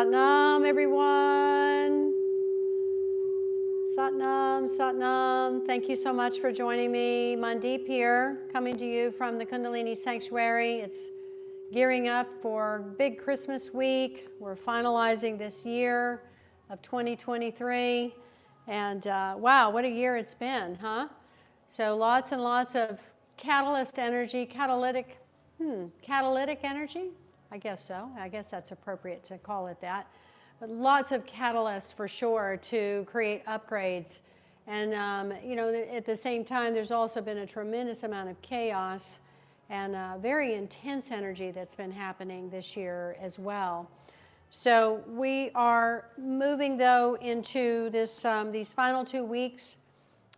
Satnam, everyone. Satnam, Satnam. Thank you so much for joining me. Mandeep here, coming to you from the Kundalini Sanctuary. It's gearing up for big Christmas week. We're finalizing this year of 2023. And wow, what a year it's been, huh? So lots and lots of catalytic energy? I guess so. I guess that's appropriate to call it that. But lots of catalyst for sure to create upgrades. And, at the same time, there's also been a tremendous amount of chaos and very intense energy that's been happening this year as well. So we are moving, though, into this these final 2 weeks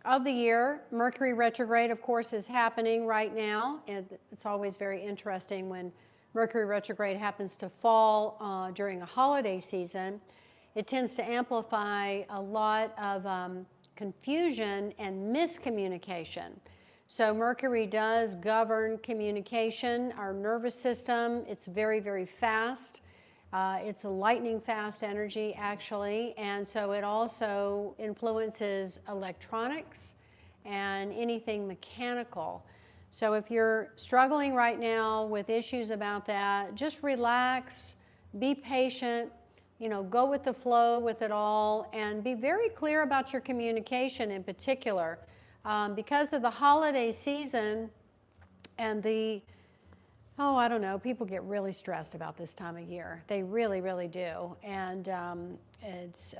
of the year. Mercury retrograde, of course, is happening right now. And it's always very interesting when Mercury retrograde happens to fall during a holiday season. It tends to amplify a lot of confusion and miscommunication. So Mercury does govern communication, our nervous system. It's very, very fast. It's a lightning fast energy, actually, and so it also influences electronics and anything mechanical. So if you're struggling right now with issues about that, just relax, be patient, go with the flow with it all, and be very clear about your communication in particular. Because of the holiday season and people get really stressed about this time of year. They really, really do. And it's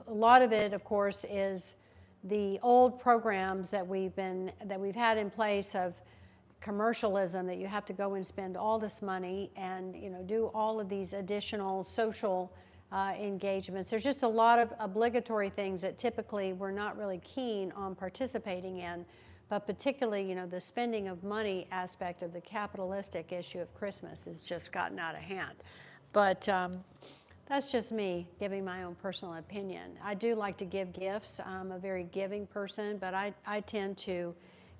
a lot of it, of course, is the old programs that we've had in place of commercialism, that you have to go and spend all this money and do all of these additional social engagements. There's just a lot of obligatory things that typically we're not really keen on participating in, but particularly the spending of money aspect of the capitalistic issue of Christmas has just gotten out of hand. But that's just me giving my own personal opinion. I do like to give gifts. I'm a very giving person, but I tend to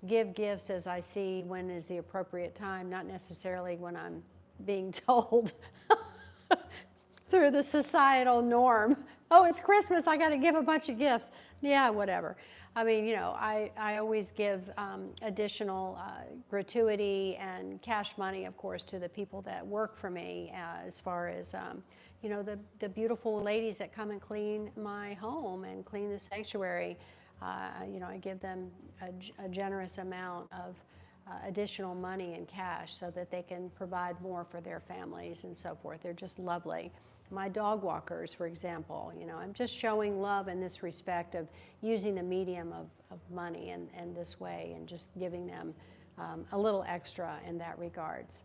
give gifts as I see when is the appropriate time, not necessarily when I'm being told through the societal norm, oh, it's Christmas, I got to give a bunch of gifts. Yeah, whatever. I mean, I always give additional gratuity and cash money, of course, to the people that work for me, as far as the beautiful ladies that come and clean my home and clean the sanctuary. I give them a generous amount of additional money in cash so that they can provide more for their families and so forth. They're just lovely. My dog walkers, for example, I'm just showing love in this respect of using the medium of money in this way and just giving them a little extra in that regards.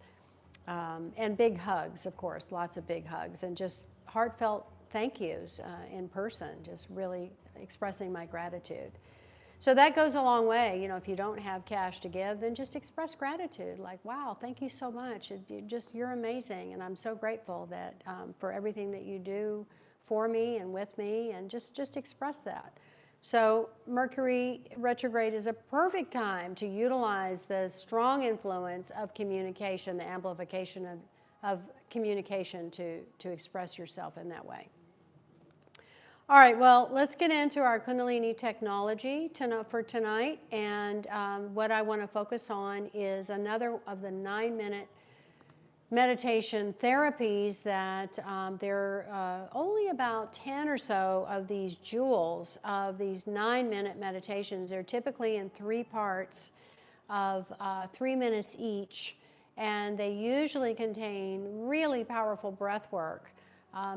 And big hugs, of course, lots of big hugs, and just heartfelt thank yous in person, just really expressing my gratitude. So that goes a long way. If you don't have cash to give, then just express gratitude. Like, wow, thank you so much. You're amazing, and I'm so grateful that for everything that you do for me and with me, and just express that. So Mercury retrograde is a perfect time to utilize the strong influence of communication, the amplification of communication to express yourself in that way. All right, well, let's get into our Kundalini technology for tonight. And what I want to focus on is another of the 9-minute meditation therapies that there are only about 10 or so of these jewels of these 9-minute meditations. They're typically in 3 parts of 3 minutes each, and they usually contain really powerful breath work.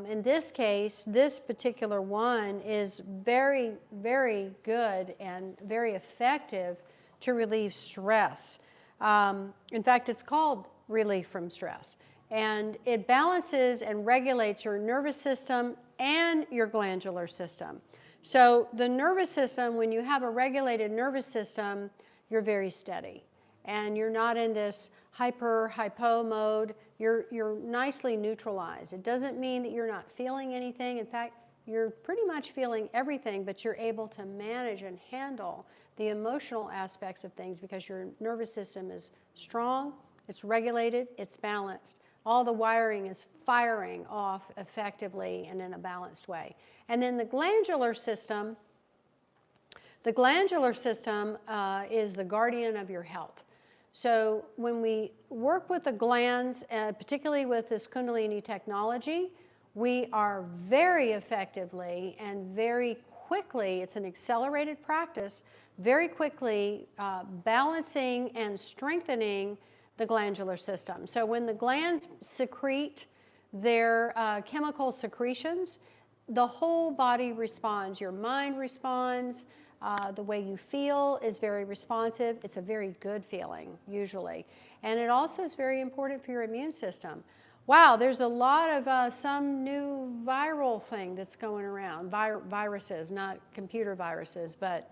In this case, this particular one is very, very good and very effective to relieve stress. In fact, it's called relief from stress. And it balances and regulates your nervous system and your glandular system. So the nervous system, when you have a regulated nervous system, you're very steady. And you're not in this hypo mode. You're nicely neutralized. It doesn't mean that you're not feeling anything. In fact, you're pretty much feeling everything, but you're able to manage and handle the emotional aspects of things because your nervous system is strong, it's regulated, it's balanced. all the wiring is firing off effectively and in a balanced way. And then the glandular system is the guardian of your health. So when we work with the glands, particularly with this Kundalini technology, we are very effectively and very quickly, it's an accelerated practice, very quickly balancing and strengthening the glandular system. So when the glands secrete their chemical secretions, the whole body responds. Your mind responds. The way you feel is very responsive. It's a very good feeling, usually. And it also is very important for your immune system. Wow, there's a lot of some new viral thing that's going around. Viruses, not computer viruses, but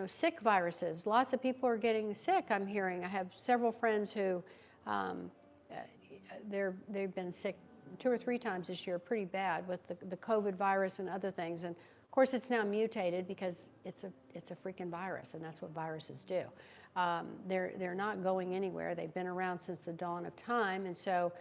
sick viruses. Lots of people are getting sick, I'm hearing. I have several friends who they've been sick 2 or 3 times this year, pretty bad, with the COVID virus and other things. And of course, it's now mutated because it's a freaking virus, and that's what viruses do. They're not going anywhere. They've been around since the dawn of time, and so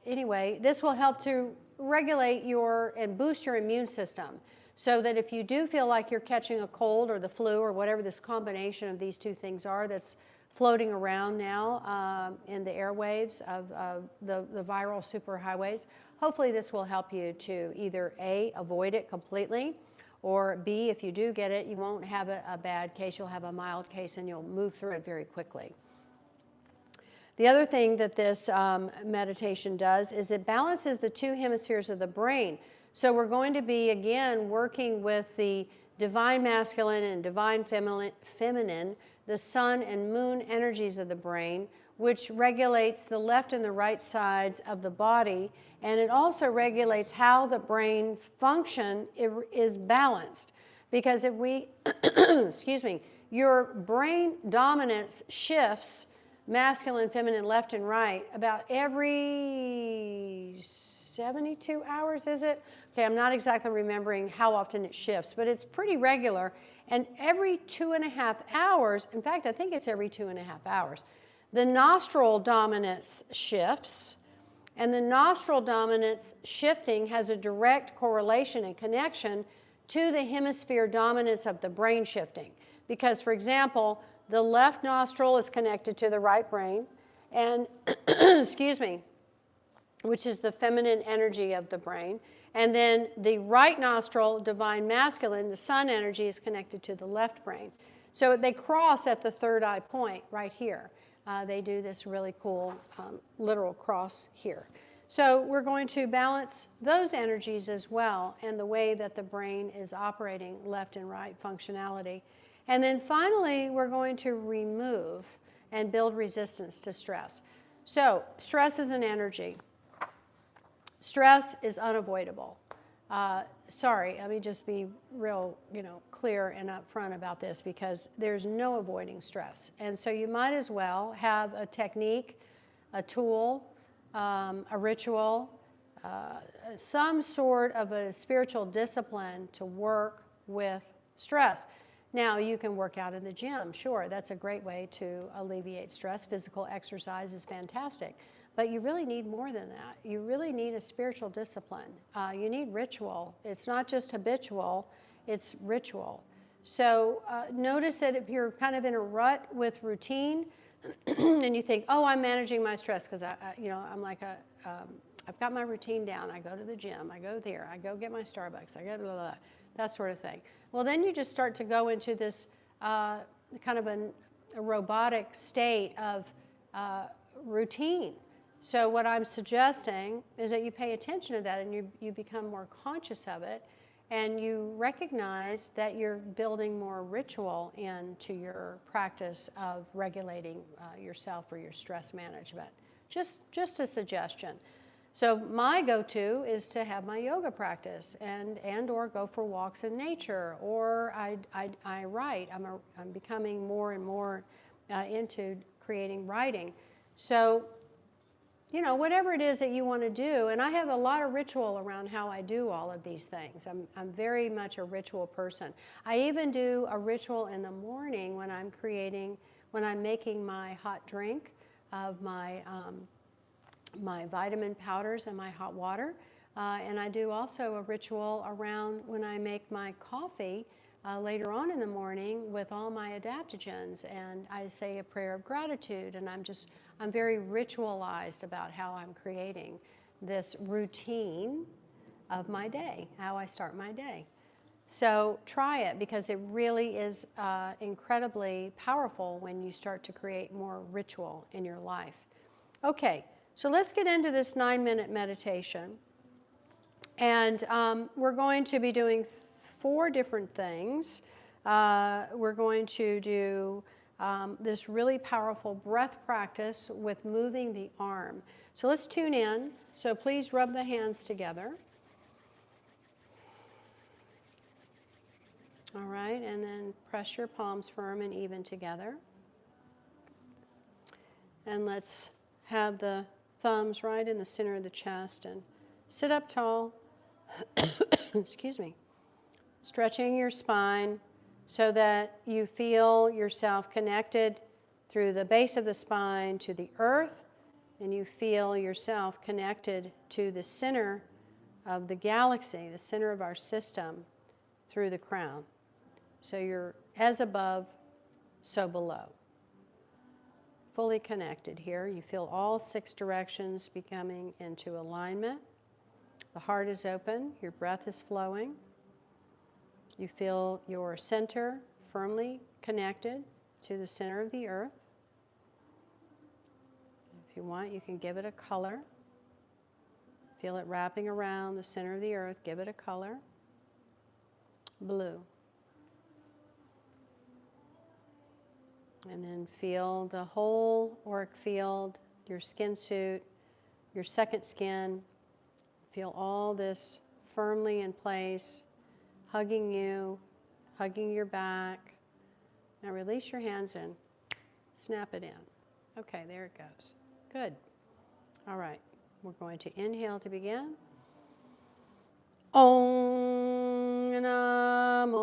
anyway, this will help to regulate and boost your immune system, so that if you do feel like you're catching a cold or the flu or whatever this combination of these two things are that's floating around now in the airwaves of the viral superhighways. Hopefully this will help you to either A, avoid it completely, or B, if you do get it, you won't have a bad case, you'll have a mild case and you'll move through it very quickly. The other thing that this meditation does is it balances the 2 hemispheres of the brain. So we're going to be, again, working with the divine masculine and divine feminine, the sun and moon energies of the brain, which regulates the left and the right sides of the body, and it also regulates how the brain's function is balanced. Because if we, excuse me, your brain dominance shifts, masculine, feminine, left and right, about every 72 hours, is it? Okay, I'm not exactly remembering how often it shifts, but it's pretty regular. And every 2.5 hours, in fact, I think it's every 2.5 hours, the nostril dominance shifts, and the nostril dominance shifting has a direct correlation and connection to the hemisphere dominance of the brain shifting. Because, for example, the left nostril is connected to the right brain, and, excuse me, which is the feminine energy of the brain. And then the right nostril, divine masculine, the sun energy, is connected to the left brain. So they cross at the third eye point right here. They do this really cool literal cross here. So we're going to balance those energies as well, and the way that the brain is operating, left and right functionality. And then finally, we're going to remove and build resistance to stress. So stress is an energy. Stress is unavoidable. Sorry, let me just be real, clear and upfront about this, because there's no avoiding stress. And so you might as well have a technique, a tool, a ritual, some sort of a spiritual discipline to work with stress. Now, you can work out in the gym, sure, that's a great way to alleviate stress. Physical exercise is fantastic. But you really need more than that. You really need a spiritual discipline. You need ritual. It's not just habitual, it's ritual. So notice that if you're kind of in a rut with routine and you think, oh, I'm managing my stress because I'm like I've got my routine down. I go to the gym, I go there, I go get my Starbucks, I go blah, blah, blah, that sort of thing. Well, then you just start to go into this kind of a robotic state of routine. So what I'm suggesting is that you pay attention to that and you become more conscious of it, and you recognize that you're building more ritual into your practice of regulating yourself or your stress management. Just a suggestion. So my go-to is to have my yoga practice and or go for walks in nature, or I write. I'm becoming more and more into creating writing. So whatever it is that you want to do, and I have a lot of ritual around how I do all of these things. I'm very much a ritual person. I even do a ritual in the morning when I'm making my hot drink of my my vitamin powders and my hot water. And I do also a ritual around when I make my coffee later on in the morning with all my adaptogens. And I say a prayer of gratitude. And I'm very ritualized about how I'm creating this routine of my day, how I start my day. So try it, because it really is incredibly powerful when you start to create more ritual in your life. Okay, so let's get into this 9-minute meditation. And we're going to be doing 4 different things. We're going to do this really powerful breath practice with moving the arm. So let's tune in. So please rub the hands together. All right, and then press your palms firm and even together. And let's have the thumbs right in the center of the chest and sit up tall. Excuse me. Stretching your spine so that you feel yourself connected through the base of the spine to the earth, and you feel yourself connected to the center of the galaxy, the center of our system, through the crown. So you're as above, so below. Fully connected here. You feel all 6 directions becoming into alignment. The heart is open. Your breath is flowing. You feel your center firmly connected to the center of the earth. If you want, you can give it a color. Feel it wrapping around the center of the earth. Give it a color. Blue. And then feel the whole auric field, your skin suit, your second skin. Feel all this firmly in place, hugging you, hugging your back. Now release your hands and snap it in. Okay, there it goes. Good. All right, we're going to inhale to begin. Om Namo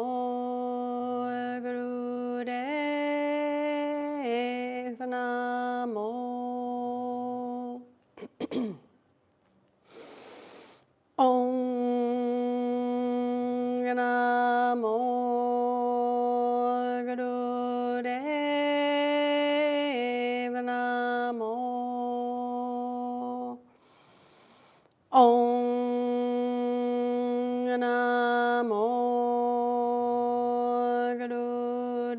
Gurudev Namo. Om Namo Gurudev Namo. Om Namo Gurudev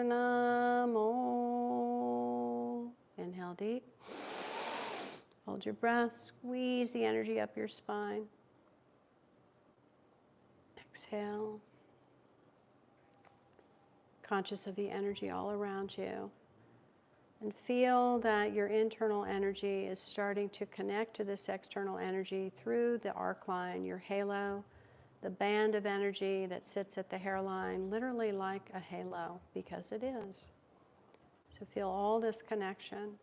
Namo. Inhale deep. Hold your breath. Squeeze the energy up your spine. Exhale. Conscious of the energy all around you. And feel that your internal energy is starting to connect to this external energy through the arc line, your halo, the band of energy that sits at the hairline, literally like a halo, because it is. So feel all this connection,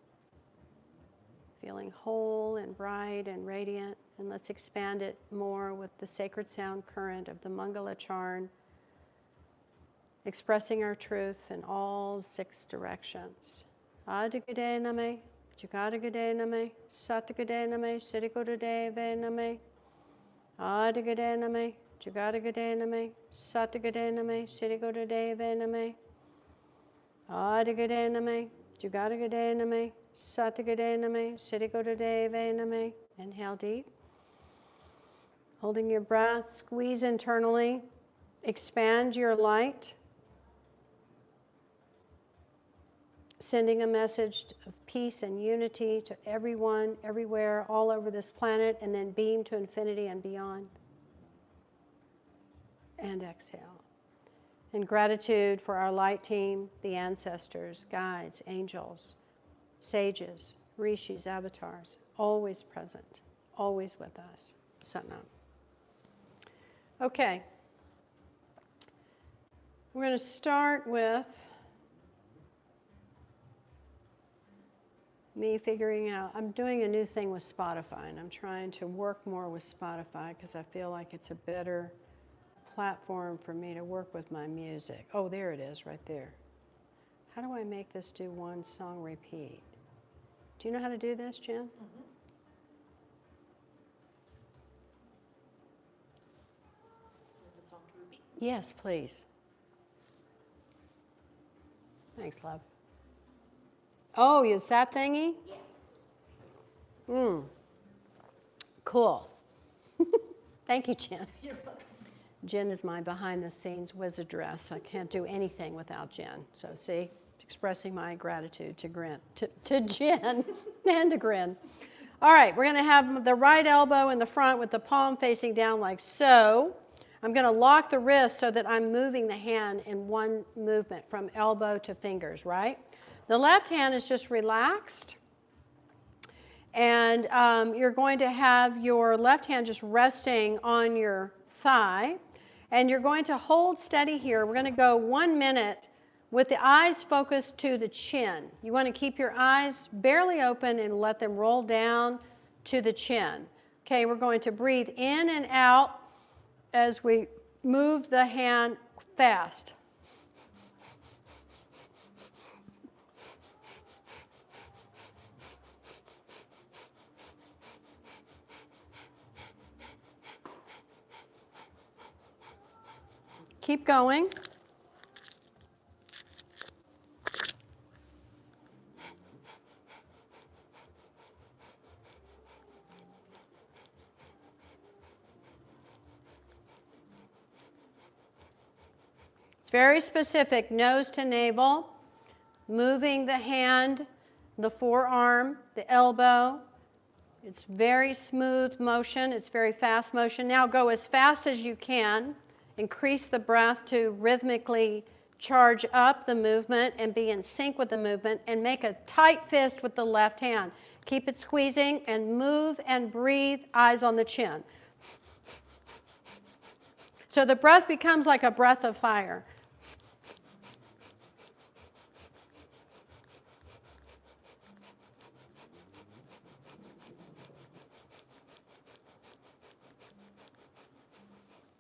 feeling whole and bright and radiant. And let's expand it more with the sacred sound current of the Mangala Charn, expressing our truth in all 6 directions. Adigade name, Jugadagade name, Satagade name, Siddhikodadeve name. Adigade name, Jugadagade name, Satagade name, Siddhikodadeve name. Adigade name, Jugadagade name, Satagade name, Siddhikodadeve name. Inhale deep. Holding your breath, squeeze internally, expand your light. Sending a message of peace and unity to everyone, everywhere, all over this planet, and then beam to infinity and beyond. And exhale. In gratitude for our light team, the ancestors, guides, angels, sages, rishis, avatars, always present, always with us. Satnam. Okay. We're going to start with me figuring out, I'm doing a new thing with Spotify, and I'm trying to work more with Spotify because I feel like it's a better platform for me to work with my music. Oh, there it is, right there. How do I make this do one song repeat? Do you know how to do this, Jen? Mm-hmm. The soft ruby. Yes, please. Thanks, love. Oh, is that thingy? Yes. Cool. Thank you, Jen. You're welcome. Jen is my behind-the-scenes wizardress. I can't do anything without Jen. So see, expressing my gratitude to Jen and to Grin. All right, we're going to have the right elbow in the front with the palm facing down like so. I'm going to lock the wrist so that I'm moving the hand in one movement from elbow to fingers, right? The left hand is just relaxed. And you're going to have your left hand just resting on your thigh. And you're going to hold steady here. We're going to go 1 minute with the eyes focused to the chin. You want to keep your eyes barely open and let them roll down to the chin. Okay, we're going to breathe in and out as we move the hand fast. Keep going. It's very specific, nose to navel, moving the hand, the forearm, the elbow. It's very smooth motion. It's very fast motion. Now go as fast as you can. Increase the breath to rhythmically charge up the movement and be in sync with the movement, and make a tight fist with the left hand. Keep it squeezing and move and breathe, eyes on the chin. So the breath becomes like a breath of fire.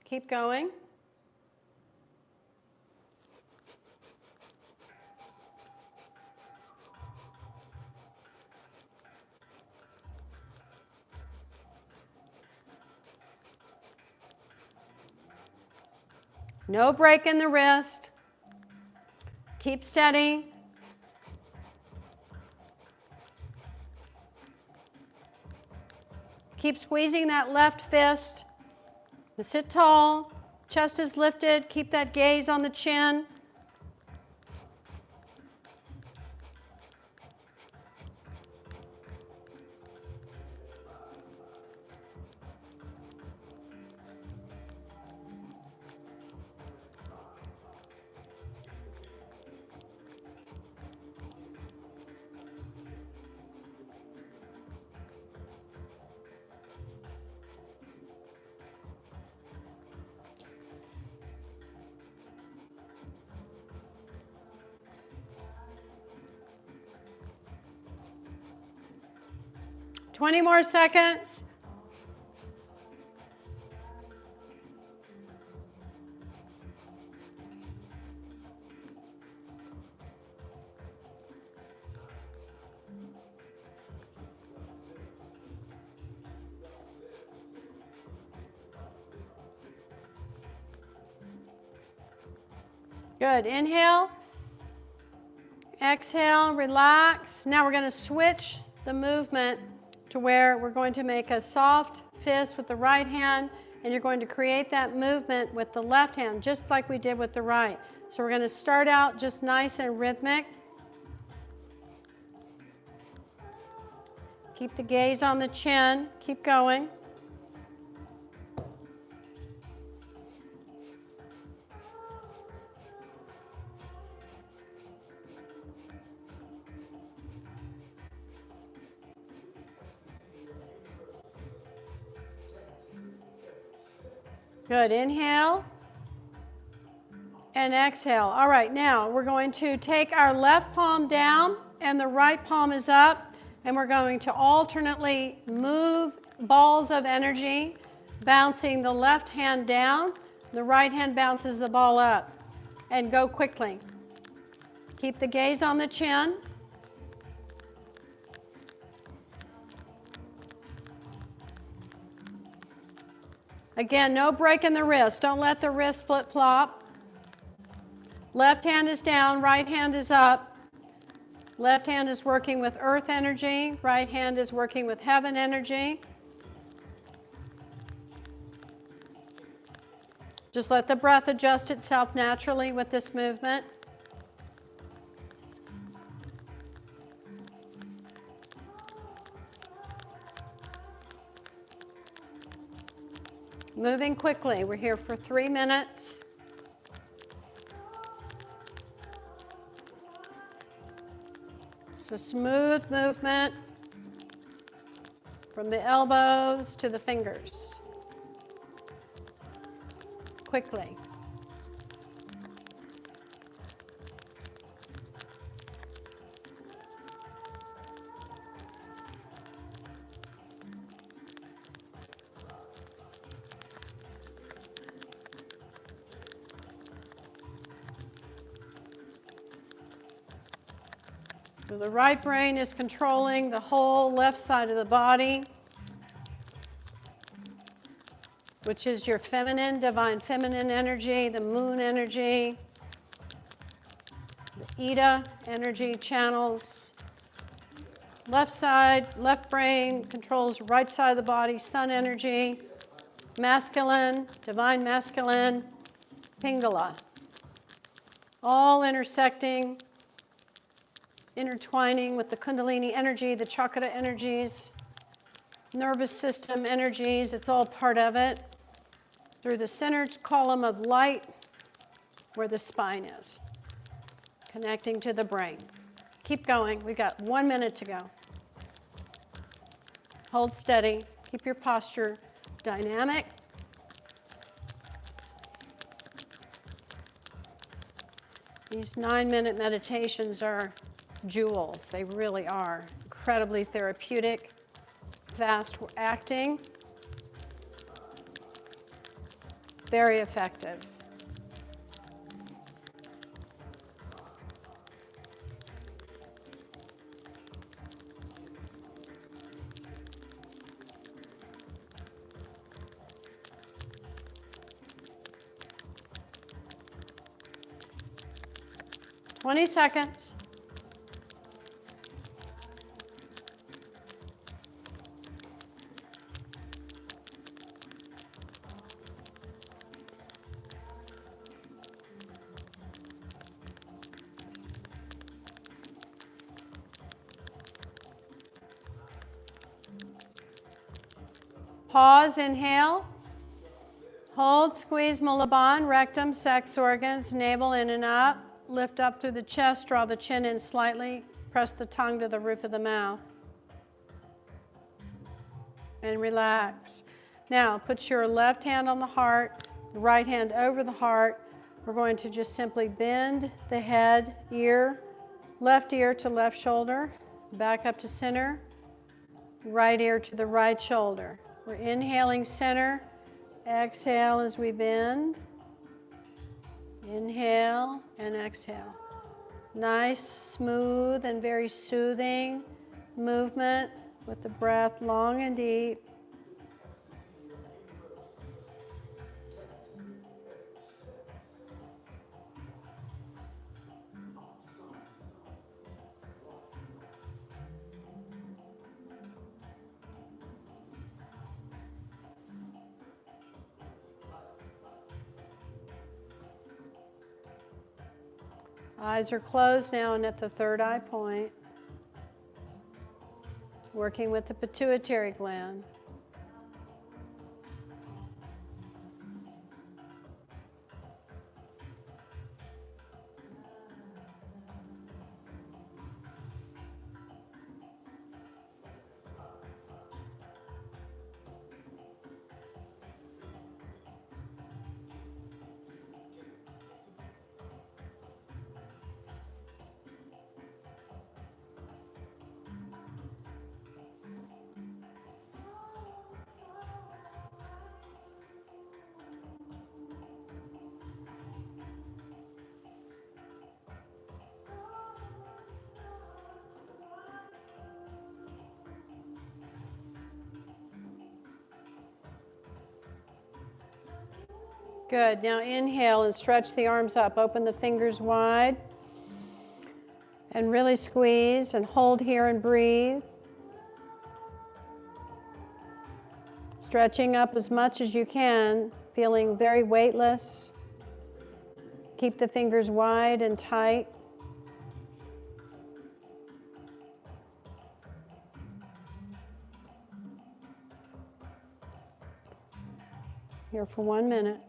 Keep going. No break in the wrist. Keep steady. Keep squeezing that left fist. Sit tall. Chest is lifted. Keep that gaze on the chin. Twenty more seconds. Good. Inhale. Exhale. Relax. Now we're going to switch the movement to where we're going to make a soft fist with the right hand, and you're going to create that movement with the left hand, just like we did with the right. So we're going to start out just nice and rhythmic. Keep the gaze on the chin. Keep going. Good. Inhale and exhale. All right, now we're going to take our left palm down and the right palm is up, and we're going to alternately move balls of energy, bouncing the left hand down, the right hand bounces the ball up, and go quickly. Keep the gaze on the chin. Again, no break in the wrist. Don't let the wrist flip-flop. Left hand is down, right hand is up. Left hand is working with earth energy, right hand is working with heaven energy. Just let the breath adjust itself naturally with this movement. Moving quickly. We're here for 3 minutes. It's a smooth movement from the elbows to the fingers. Quickly. So the right brain is controlling the whole left side of the body, which is your feminine, divine feminine energy, the moon energy, the Ida energy channels. Left side, left brain controls right side of the body, sun energy, masculine, divine masculine, Pingala. All intersecting, intertwining with the Kundalini energy, the chakra energies, nervous system energies, it's all part of it. Through the center column of light where the spine is, connecting to the brain. Keep going. We've got 1 minute to go. Hold steady. Keep your posture dynamic. These 9-minute meditations are jewels. They really are. Incredibly therapeutic, fast acting, very effective. Twenty seconds. Pause, inhale. Hold, squeeze Mulaband, rectum, sex organs, navel in and up. Lift up through the chest, draw the chin in slightly. Press the tongue to the roof of the mouth. And relax. Now, put your left hand on the heart, the right hand over the heart. We're going to just simply bend the head, ear, left ear to left shoulder, back up to center, right ear to the right shoulder. We're inhaling center, exhale as we bend. Inhale and exhale. Nice, smooth, and very soothing movement with the breath long and deep. Eyes are closed now and at the third eye point. Working with the pituitary gland. Good. Now inhale and stretch the arms up. Open the fingers wide. And really squeeze and hold here and breathe. Stretching up as much as you can, feeling very weightless. Keep the fingers wide and tight. Here for 1 minute.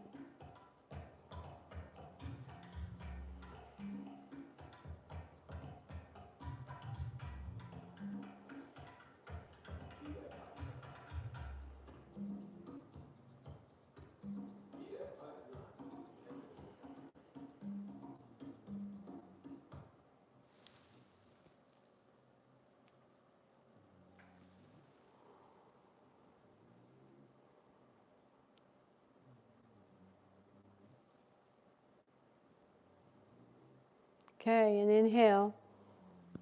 Okay, and inhale,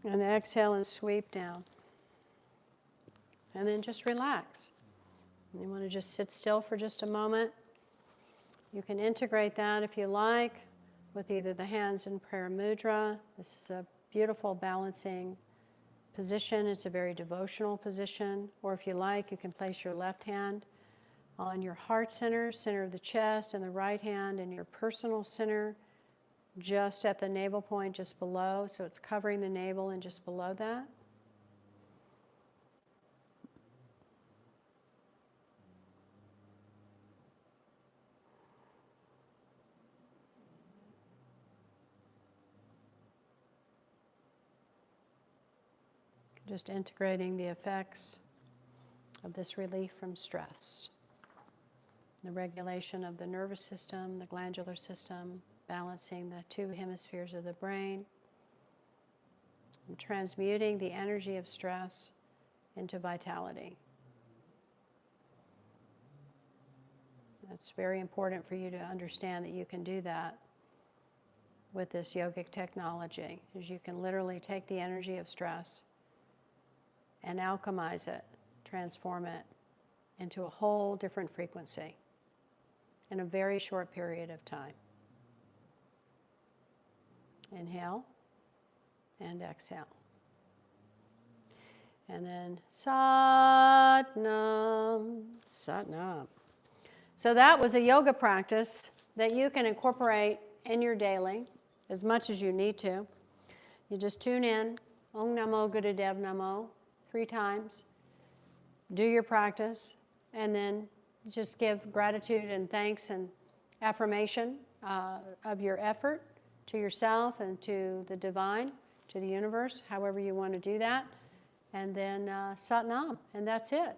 and exhale and sweep down. And then just relax. You want to just sit still for just a moment. You can integrate that if you like with either the hands in prayer mudra. This is a beautiful balancing position. It's a very devotional position. Or if you like, you can place your left hand on your heart center, center of the chest, and the right hand in your personal center, just at the navel point, just below. So it's covering the navel and just below that. Just integrating the effects of this relief from stress. The regulation of the nervous system, the glandular system, balancing the two hemispheres of the brain, and transmuting the energy of stress into vitality. It's very important for you to understand that you can do that with this yogic technology, is you can literally take the energy of stress and alchemize it, transform it into a whole different frequency in a very short period of time. Inhale and exhale. And then Satnam, Satnam. So that was a yoga practice that you can incorporate in your daily as much as you need to. You just tune in, Om Namo Gurudev Namo, 3 times. Do your practice, and then just give gratitude and thanks and affirmation of your effort to yourself and to the divine, to the universe, however you want to do that. And then Satnam, and that's it.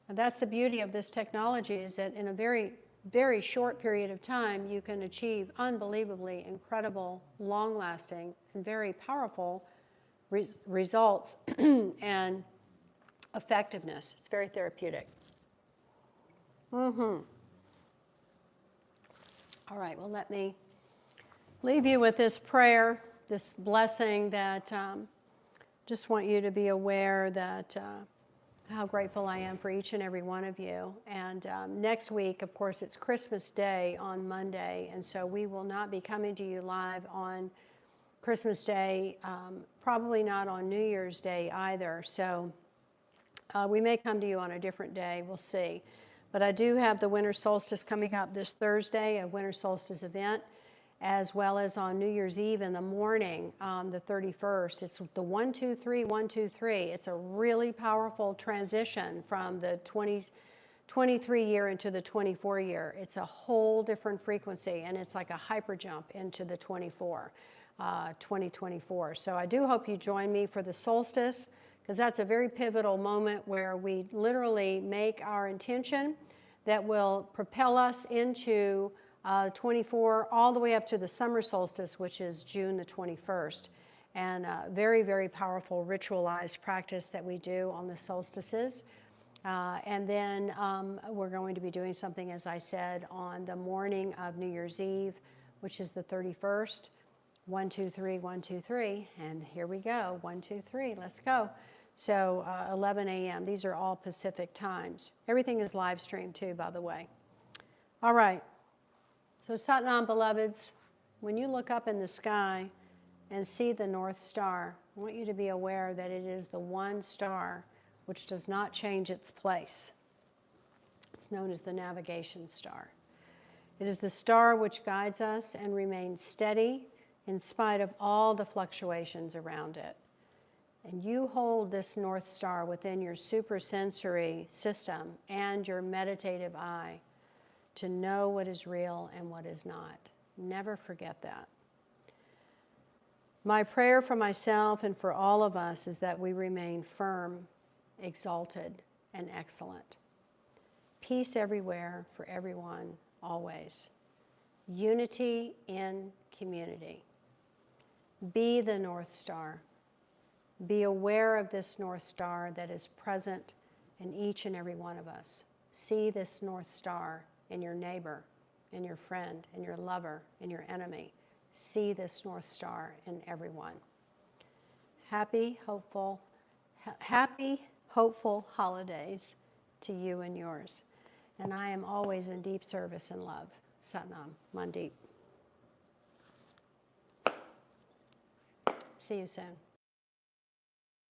And that's the beauty of this technology, is that in a very, very short period of time, you can achieve unbelievably incredible, long-lasting, and very powerful results and effectiveness. It's very therapeutic. All right, well, let me leave you with this prayer, this blessing that just want you to be aware that how grateful I am for each and every one of you. And next week, of course, it's Christmas Day on Monday, and so we will not be coming to you live on Christmas Day, probably not on New Year's Day either. So we may come to you on a different day, we'll see. But I do have the winter solstice coming up this Thursday, a winter solstice event, as well as on New year's Eve in the morning, the 31st. It's the 1, 2, 3, 1, 2, 3. It's a really powerful transition from the 23 year into the 24 year. It's a whole different frequency, and it's like a hyper jump into the 2024. So I do hope you join me for the solstice, because that's a very pivotal moment where we literally make our intention that will propel us into 24 all the way up to the summer solstice, which is June the 21st. And very, very powerful ritualized practice that we do on the solstices. And then we're going to be doing something, as I said, on the morning of New Year's Eve, which is the 31st. 1, 2, 3, 1, 2, 3. And here we go. 1, 2, 3. Let's go. So 11 a.m. These are all Pacific times. Everything is live streamed too, by the way. All right. So Satnam, beloveds, when you look up in the sky and see the North Star, I want you to be aware that it is the one star which does not change its place. It's known as the navigation star. It is the star which guides us and remains steady in spite of all the fluctuations around it. And you hold this North Star within your supersensory system and your meditative eye to know what is real and what is not. Never forget that. My prayer for myself and for all of us is that we remain firm, exalted, and excellent. Peace everywhere for everyone, always. Unity in community. Be the North Star. Be aware of this North Star that is present in each and every one of us. See this North Star in your neighbor, in your friend, in your lover, in your enemy. See this North Star in everyone. Happy, hopeful holidays to you and yours. And I am always in deep service and love. Satnam, Mandeep. See you soon.